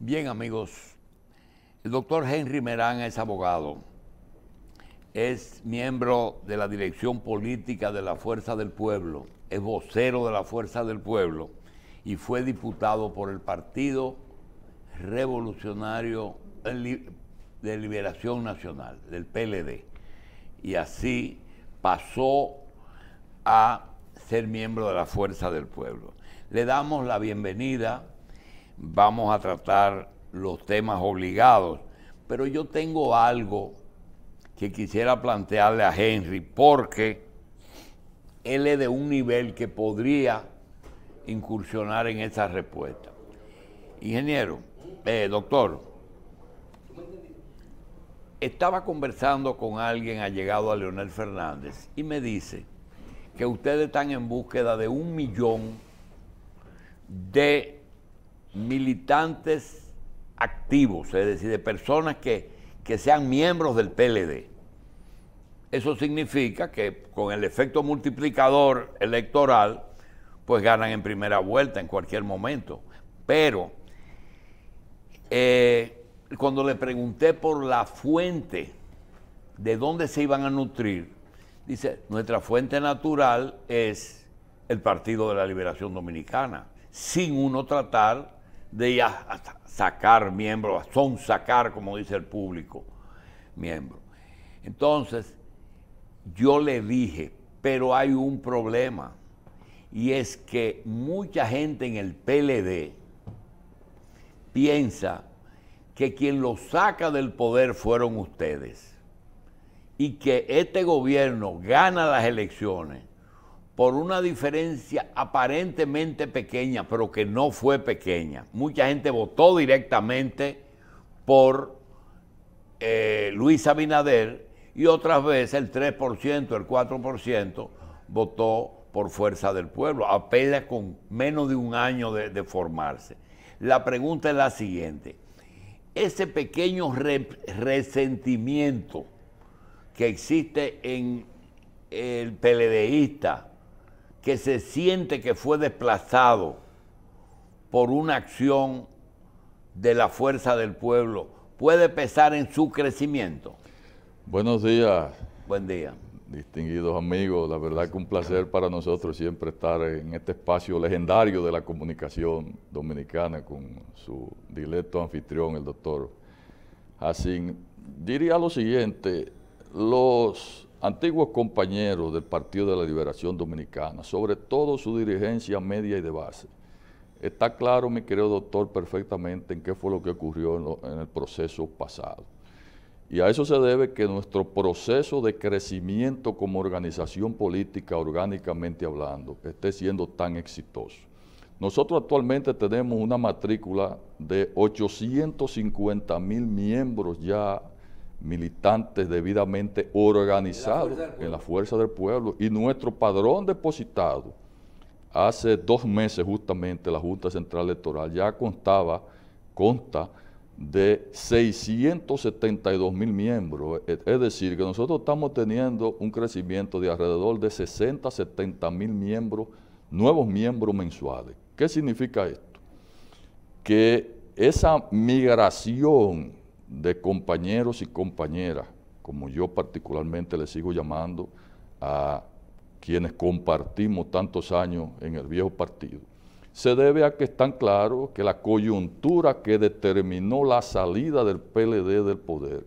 Bien, amigos, el doctor Henry Merán es abogado, es miembro de la dirección política de la Fuerza del Pueblo, es vocero de la Fuerza del Pueblo y fue diputado por el Partido Revolucionario de Liberación Nacional, del PLD, y así pasó a ser miembro de la Fuerza del Pueblo. Le damos la bienvenida. Vamos a tratar los temas obligados, pero yo tengo algo que quisiera plantearle a Henry, porque él es de un nivel que podría incursionar en esa respuesta. Ingeniero, doctor, estaba conversando con alguien allegado a Leonel Fernández y me dice que ustedes están en búsqueda de 1 millón de militantes activos, es decir, de personas que sean miembros del PLD. Eso significa que con el efecto multiplicador electoral, pues ganan en primera vuelta en cualquier momento. Pero cuando le pregunté por la fuente, de dónde se iban a nutrir, dice, nuestra fuente natural es el Partido de la Liberación Dominicana, sin uno tratar de ya sacar miembros, sacar, como dice el público, miembros. Entonces, yo le dije, pero hay un problema, y es que mucha gente en el PLD piensa que quien lo saca del poder fueron ustedes, y que este gobierno gana las elecciones por una diferencia aparentemente pequeña, pero que no fue pequeña. Mucha gente votó directamente por Luis Abinader y otras veces el 3%, el 4% votó por Fuerza del Pueblo, apenas con menos de un año de formarse. La pregunta es la siguiente: ese pequeño resentimiento que existe en el PLDista, que se siente que fue desplazado por una acción de la Fuerza del Pueblo, ¿puede pesar en su crecimiento? Buenos días. Buen día. Distinguidos amigos, la verdad que un placer para nosotros siempre estar en este espacio legendario de la comunicación dominicana con su dilecto anfitrión, el doctor Hassin. Diría lo siguiente: los antiguos compañeros del Partido de la Liberación Dominicana, sobre todo su dirigencia media y de base, está claro, mi querido doctor, perfectamente en qué fue lo que ocurrió en el proceso pasado. Y a eso se debe que nuestro proceso de crecimiento como organización política, orgánicamente hablando, esté siendo tan exitoso. Nosotros actualmente tenemos una matrícula de 850,000 miembros ya militantes debidamente organizados en la Fuerza del Pueblo, y nuestro padrón depositado hace 2 meses justamente la Junta Central Electoral ya consta de 672,000 miembros, es decir, que nosotros estamos teniendo un crecimiento de alrededor de 60, 70,000 miembros, nuevos miembros mensuales. ¿Qué significa esto? Que esa migración de compañeros y compañeras, como yo particularmente les sigo llamando a quienes compartimos tantos años en el viejo partido, se debe a que están claros que la coyuntura que determinó la salida del PLD del poder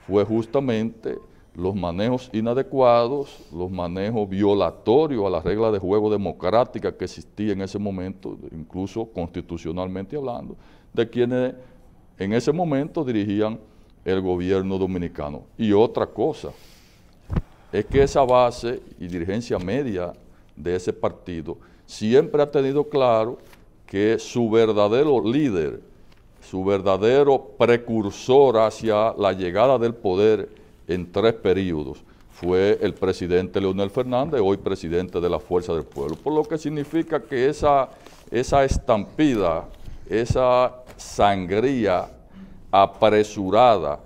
fue justamente los manejos inadecuados, los manejos violatorios a la regla de juego democrática que existía en ese momento, incluso constitucionalmente hablando, de quienes en ese momento dirigían el gobierno dominicano. Y otra cosa, es que esa base y dirigencia media de ese partido siempre ha tenido claro que su verdadero líder, su verdadero precursor hacia la llegada del poder en 3 periodos, fue el presidente Leonel Fernández, hoy presidente de la Fuerza del Pueblo. Por lo que significa que esa estampida, esa sangría apresurada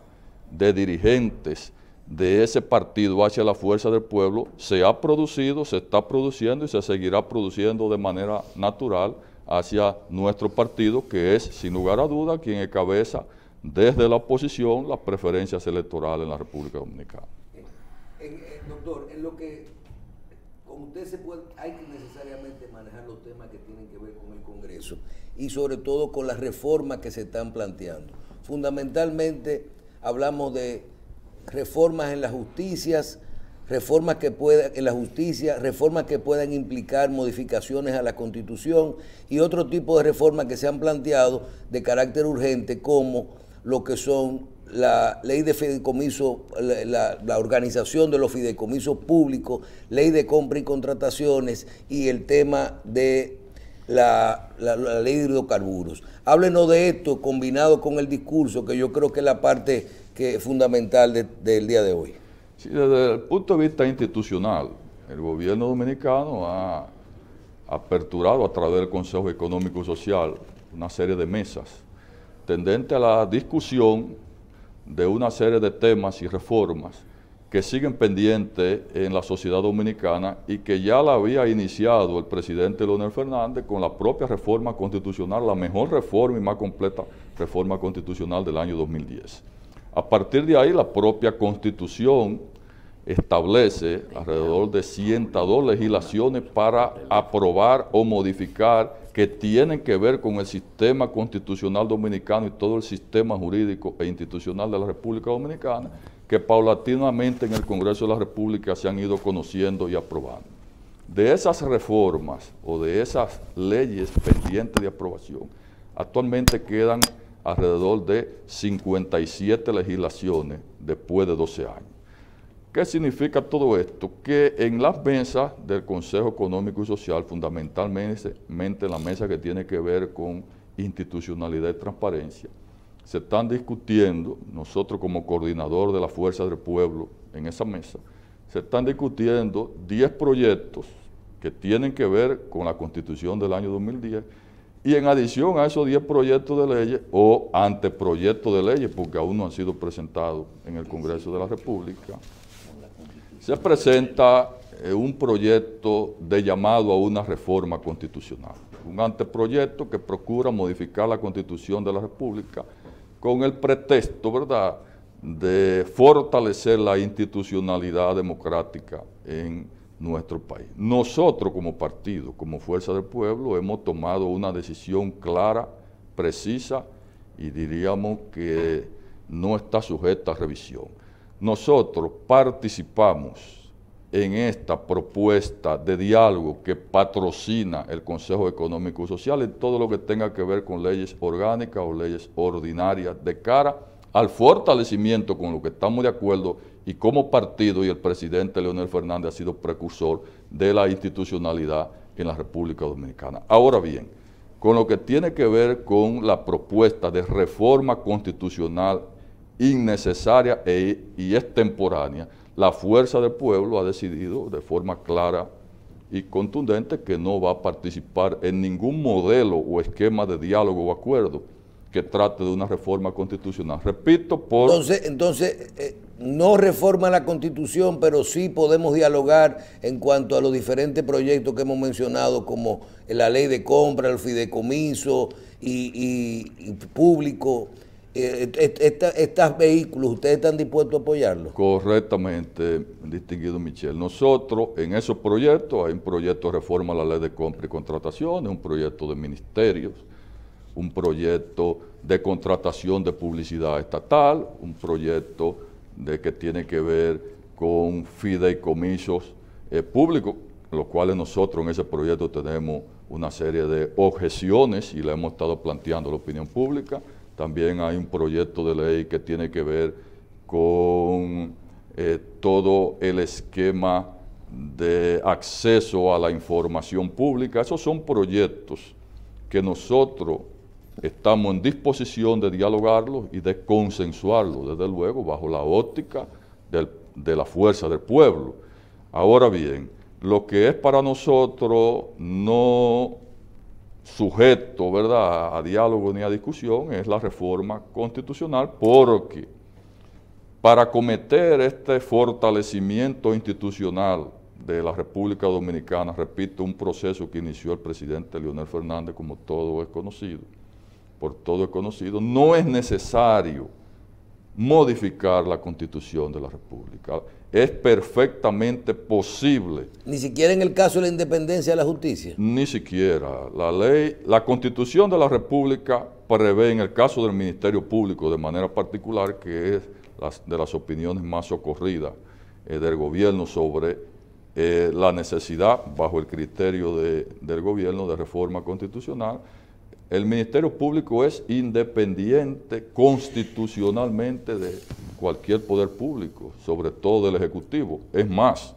de dirigentes de ese partido hacia la Fuerza del Pueblo se ha producido, se está produciendo y se seguirá produciendo de manera natural hacia nuestro partido, que es, sin lugar a duda, quien encabeza desde la oposición las preferencias electorales en la República Dominicana. Doctor, en lo que con usted hay que necesariamente manejar los temas que tienen que ver con el Congreso y sobre todo con las reformas que se están planteando. Fundamentalmente hablamos de reformas en las justicias, reformas que puedan implicar modificaciones a la Constitución y otro tipo de reformas que se han planteado de carácter urgente, como lo que son la ley de fideicomiso, la organización de los fideicomisos públicos, ley de compra y contrataciones y el tema de la ley de hidrocarburos. Háblenos de esto combinado con el discurso, que yo creo que es la parte que es fundamental del día de hoy. Sí, desde el punto de vista institucional, el gobierno dominicano ha aperturado a través del Consejo Económico y Social una serie de mesas tendente a la discusión de una serie de temas y reformas que siguen pendientes en la sociedad dominicana y que ya la había iniciado el presidente Leonel Fernández con la propia reforma constitucional, la mejor reforma y más completa reforma constitucional del año 2010. A partir de ahí, la propia Constitución establece alrededor de 102 legislaciones para aprobar o modificar que tienen que ver con el sistema constitucional dominicano y todo el sistema jurídico e institucional de la República Dominicana, que paulatinamente en el Congreso de la República se han ido conociendo y aprobando. De esas reformas o de esas leyes pendientes de aprobación, actualmente quedan alrededor de 57 legislaciones después de 12 años. ¿Qué significa todo esto? Que en las mesas del Consejo Económico y Social, fundamentalmente en la mesa que tiene que ver con institucionalidad y transparencia, se están discutiendo, nosotros como coordinador de la Fuerza del Pueblo en esa mesa, se están discutiendo 10 proyectos que tienen que ver con la Constitución del año 2010 y en adición a esos 10 proyectos de leyes o anteproyectos de leyes, porque aún no han sido presentados en el Congreso de la República, se presenta un proyecto de llamado a una reforma constitucional, un anteproyecto que procura modificar la Constitución de la República con el pretexto, ¿verdad?, de fortalecer la institucionalidad democrática en nuestro país. Nosotros como partido, como Fuerza del Pueblo, hemos tomado una decisión clara, precisa y diríamos que no está sujeta a revisión. Nosotros participamos en esta propuesta de diálogo que patrocina el Consejo Económico y Social en todo lo que tenga que ver con leyes orgánicas o leyes ordinarias de cara al fortalecimiento con lo que estamos de acuerdo y como partido y el presidente Leonel Fernández ha sido precursor de la institucionalidad en la República Dominicana. Ahora bien, con lo que tiene que ver con la propuesta de reforma constitucional innecesaria y extemporánea, la Fuerza del Pueblo ha decidido de forma clara y contundente que no va a participar en ningún modelo o esquema de diálogo o acuerdo que trate de una reforma constitucional. Repito, por... Entonces no reforma la Constitución, pero sí podemos dialogar en cuanto a los diferentes proyectos que hemos mencionado, como la ley de compra, el fideicomiso y público. Estos vehículos, ¿ustedes están dispuestos a apoyarlos? Correctamente, distinguido Michel. Nosotros en esos proyectos, hay un proyecto de reforma a la ley de compra y contrataciones, un proyecto de ministerios, un proyecto de contratación de publicidad estatal, un proyecto que tiene que ver con fideicomisos públicos, los cuales nosotros en ese proyecto tenemos una serie de objeciones y le hemos estado planteando a la opinión pública. También hay un proyecto de ley que tiene que ver con todo el esquema de acceso a la información pública. Esos son proyectos que nosotros estamos en disposición de dialogarlos y de consensuarlos, desde luego, bajo la óptica de la Fuerza del Pueblo. Ahora bien, lo que es para nosotros no sujeto, ¿verdad?, a diálogo ni a discusión es la reforma constitucional, porque para cometer este fortalecimiento institucional de la República Dominicana, repito, un proceso que inició el presidente Leonel Fernández, como todo es conocido, por todo es conocido, no es necesario modificar la Constitución de la República. Es perfectamente posible. Ni siquiera en el caso de la independencia de la justicia. Ni siquiera. La Constitución de la República prevé en el caso del Ministerio Público de manera particular, que es de las opiniones más socorridas del gobierno sobre la necesidad, bajo el criterio del gobierno, de reforma constitucional. El Ministerio Público es independiente constitucionalmente de cualquier poder público, sobre todo del Ejecutivo. Es más,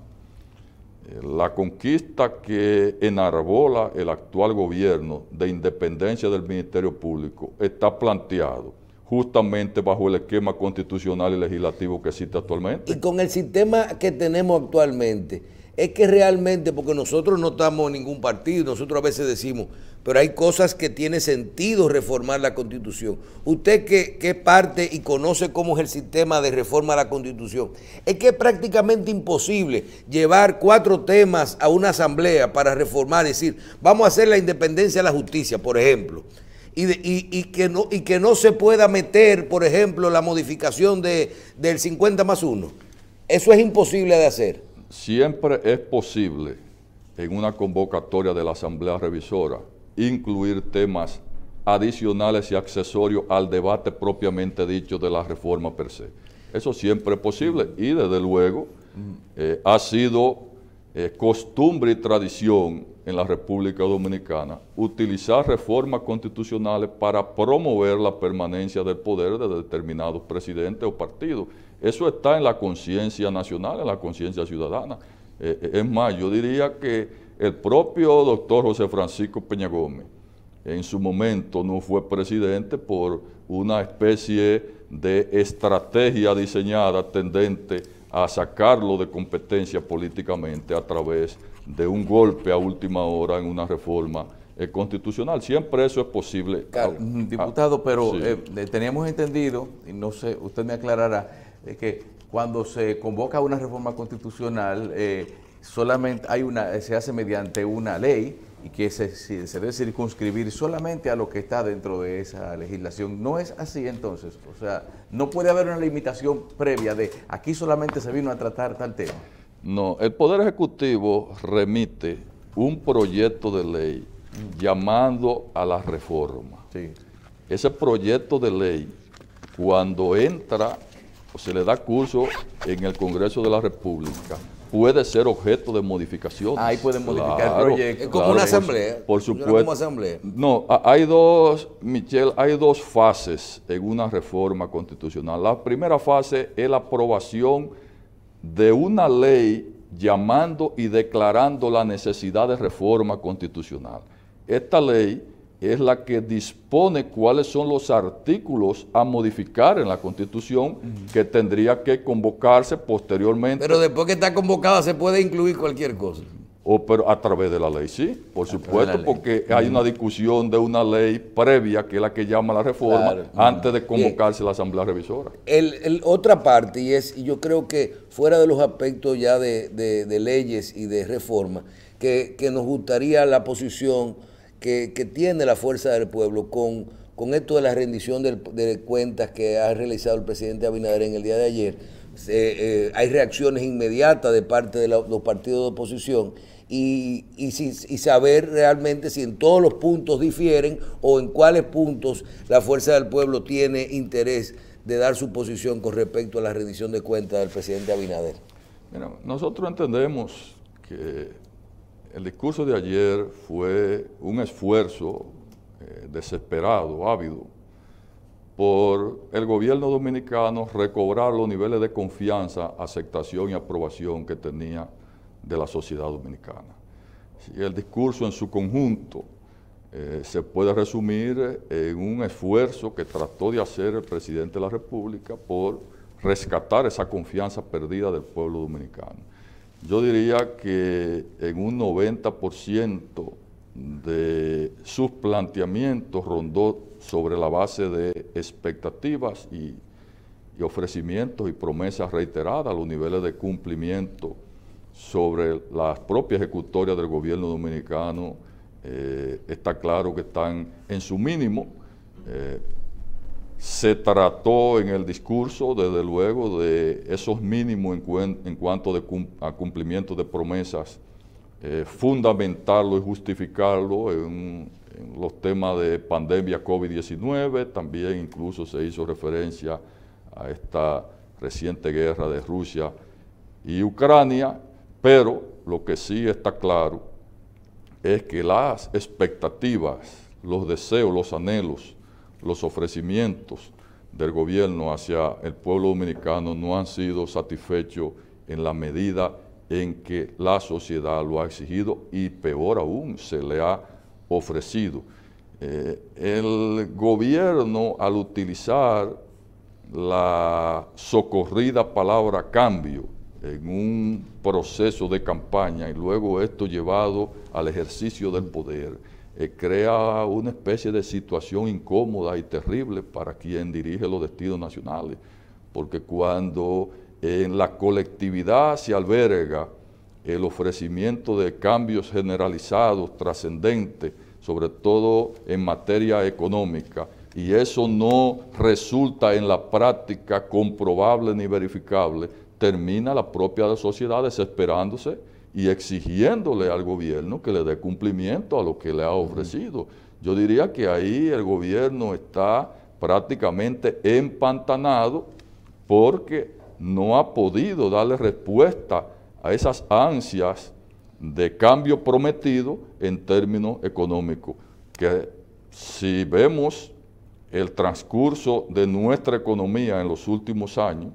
la conquista que enarbola el actual gobierno de independencia del Ministerio Público está planteado justamente bajo el esquema constitucional y legislativo que existe actualmente. Y con el sistema que tenemos actualmente, es que realmente, porque nosotros no estamos en ningún partido, nosotros a veces decimos, pero hay cosas que tiene sentido reformar la Constitución. Usted que parte y conoce cómo es el sistema de reforma a la Constitución, es que es prácticamente imposible llevar 4 temas a una asamblea para reformar, decir, vamos a hacer la independencia de la justicia, por ejemplo, y que no se pueda meter, por ejemplo, la modificación del 50+1. Eso es imposible de hacer. Siempre es posible en una convocatoria de la Asamblea Revisora incluir temas adicionales y accesorios al debate propiamente dicho de la reforma per se. Eso siempre es posible y desde luego ha sido costumbre y tradición en la República Dominicana utilizar reformas constitucionales para promover la permanencia del poder de determinados presidentes o partidos. Eso está en la conciencia nacional, en la conciencia ciudadana. Es más, yo diría que el propio doctor José Francisco Peña Gómez en su momento no fue presidente por una especie de estrategia diseñada tendente a sacarlo de competencia políticamente a través de un golpe a última hora en una reforma constitucional. Siempre eso es posible. Diputado, pero sí. Teníamos entendido, y no sé, usted me aclarará, que cuando se convoca una reforma constitucional, solamente se hace mediante una ley y que se debe circunscribir solamente a lo que está dentro de esa legislación. ¿No es así entonces? O sea, no puede haber una limitación previa de aquí solamente se vino a tratar tal tema. No, el Poder Ejecutivo remite un proyecto de ley llamando a la reforma. Sí. Ese proyecto de ley, cuando entra o se le da curso en el Congreso de la República, puede ser objeto de modificaciones. Ahí pueden modificar el proyecto. Es como una asamblea. Por supuesto. Como asamblea. No, hay dos, Michelle, hay 2 fases en una reforma constitucional. La primera fase es la aprobación de una ley llamando y declarando la necesidad de reforma constitucional. Esta ley es la que dispone cuáles son los artículos a modificar en la Constitución que tendría que convocarse posteriormente. Pero después que está convocada se puede incluir cualquier cosa. Pero a través de la ley, sí, por supuesto, porque hay una discusión de una ley previa, que es la que llama la reforma, antes de convocarse la Asamblea Revisora. Otra parte, y yo creo que fuera de los aspectos ya de leyes y de reforma, que nos gustaría la posición que tiene la Fuerza del Pueblo con esto de la rendición de cuentas que ha realizado el presidente Abinader en el día de ayer. Hay reacciones inmediatas de parte de los partidos de oposición y saber realmente si en todos los puntos difieren o en cuáles puntos la Fuerza del Pueblo tiene interés de dar su posición con respecto a la rendición de cuentas del presidente Abinader. Mira, nosotros entendemos que el discurso de ayer fue un esfuerzo desesperado, ávido, por el gobierno dominicano recobrar los niveles de confianza, aceptación y aprobación que tenía de la sociedad dominicana. Y el discurso en su conjunto se puede resumir en un esfuerzo que trató de hacer el presidente de la República por rescatar esa confianza perdida del pueblo dominicano. Yo diría que en un 90% de sus planteamientos rondó sobre la base de expectativas y ofrecimientos y promesas reiteradas. Los niveles de cumplimiento sobre las propias ejecutorias del gobierno dominicano está claro que están en su mínimo. Se trató en el discurso, desde luego, de esos mínimos en cuanto a cumplimiento de promesas, fundamentarlo y justificarlo en los temas de pandemia COVID-19, también incluso se hizo referencia a esta reciente guerra de Rusia y Ucrania, pero lo que sí está claro es que las expectativas, los deseos, los anhelos, los ofrecimientos del gobierno hacia el pueblo dominicano no han sido satisfechos en la medida en que la sociedad lo ha exigido y peor aún, se le ha ofrecido. El gobierno, al utilizar la socorrida palabra cambio en un proceso de campaña y luego esto llevado al ejercicio del poder, crea una especie de situación incómoda y terrible para quien dirige los destinos nacionales, porque cuando en la colectividad se alberga el ofrecimiento de cambios generalizados, trascendentes, sobre todo en materia económica, y eso no resulta en la práctica comprobable ni verificable, termina la propia sociedad desesperándose y exigiéndole al gobierno que le dé cumplimiento a lo que le ha ofrecido. Yo diría que ahí el gobierno está prácticamente empantanado porque no ha podido darle respuesta a esas ansias de cambio prometido en términos económicos, que si vemos el transcurso de nuestra economía en los últimos años,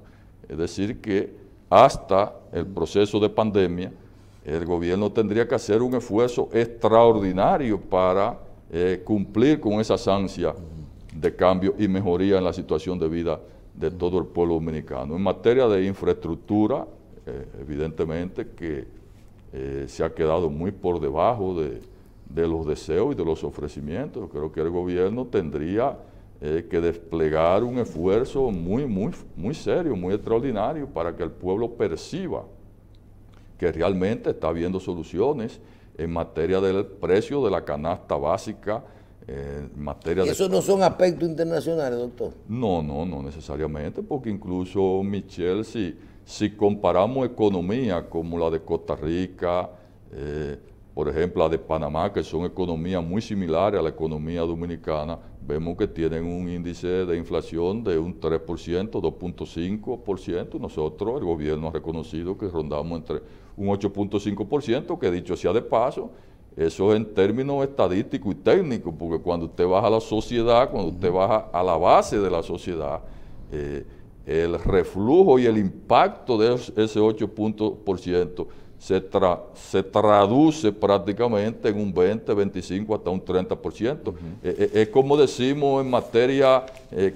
es decir que hasta el proceso de pandemia, el gobierno tendría que hacer un esfuerzo extraordinario para cumplir con esas ansias de cambio y mejoría en la situación de vida de todo el pueblo dominicano. En materia de infraestructura, evidentemente que se ha quedado muy por debajo de los deseos y de los ofrecimientos. Creo que el gobierno tendría que desplegar un esfuerzo muy serio, muy extraordinario para que el pueblo perciba que realmente está habiendo soluciones en materia del precio de la canasta básica, en materia ¿Y eso no son aspectos internacionales, doctor? No necesariamente, porque incluso, Michelle, si comparamos economías como la de Costa Rica, por ejemplo, la de Panamá, que son economías muy similares a la economía dominicana, vemos que tienen un índice de inflación de un 3%, 2.5%. Nosotros, el gobierno ha reconocido que rondamos entre un 8.5%, que dicho sea de paso, eso en términos estadísticos y técnicos, porque cuando usted baja a la sociedad, cuando usted baja a la base de la sociedad, el reflujo y el impacto de ese 8% se traduce prácticamente en un 20, 25, hasta un 30%. Es como decimos en materia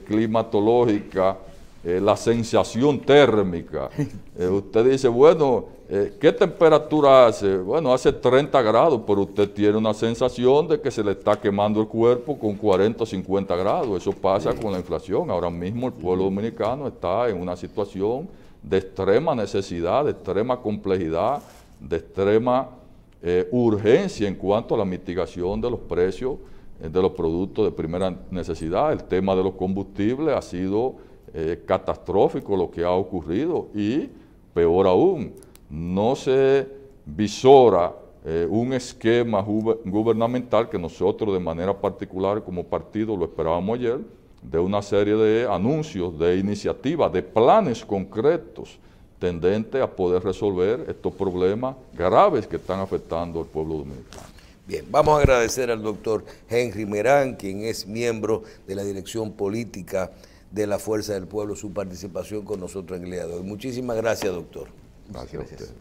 climatológica, la sensación térmica. Usted dice, bueno, ¿qué temperatura hace? Bueno, hace 30 grados, pero usted tiene una sensación de que se le está quemando el cuerpo con 40 o 50 grados. Eso pasa con la inflación. Ahora mismo el pueblo dominicano está en una situación de extrema necesidad, de extrema complejidad, de extrema urgencia en cuanto a la mitigación de los precios de los productos de primera necesidad. El tema de los combustibles ha sido catastrófico lo que ha ocurrido y, peor aún, no se visora un esquema gubernamental que nosotros de manera particular como partido lo esperábamos ayer, de una serie de anuncios, de iniciativas, de planes concretos tendentes a poder resolver estos problemas graves que están afectando al pueblo dominicano. Bien, vamos a agradecer al doctor Henry Merán, quien es miembro de la Dirección Política de la Fuerza del Pueblo, su participación con nosotros en el día de hoy. Muchísimas gracias, doctor. Gracias a ustedes.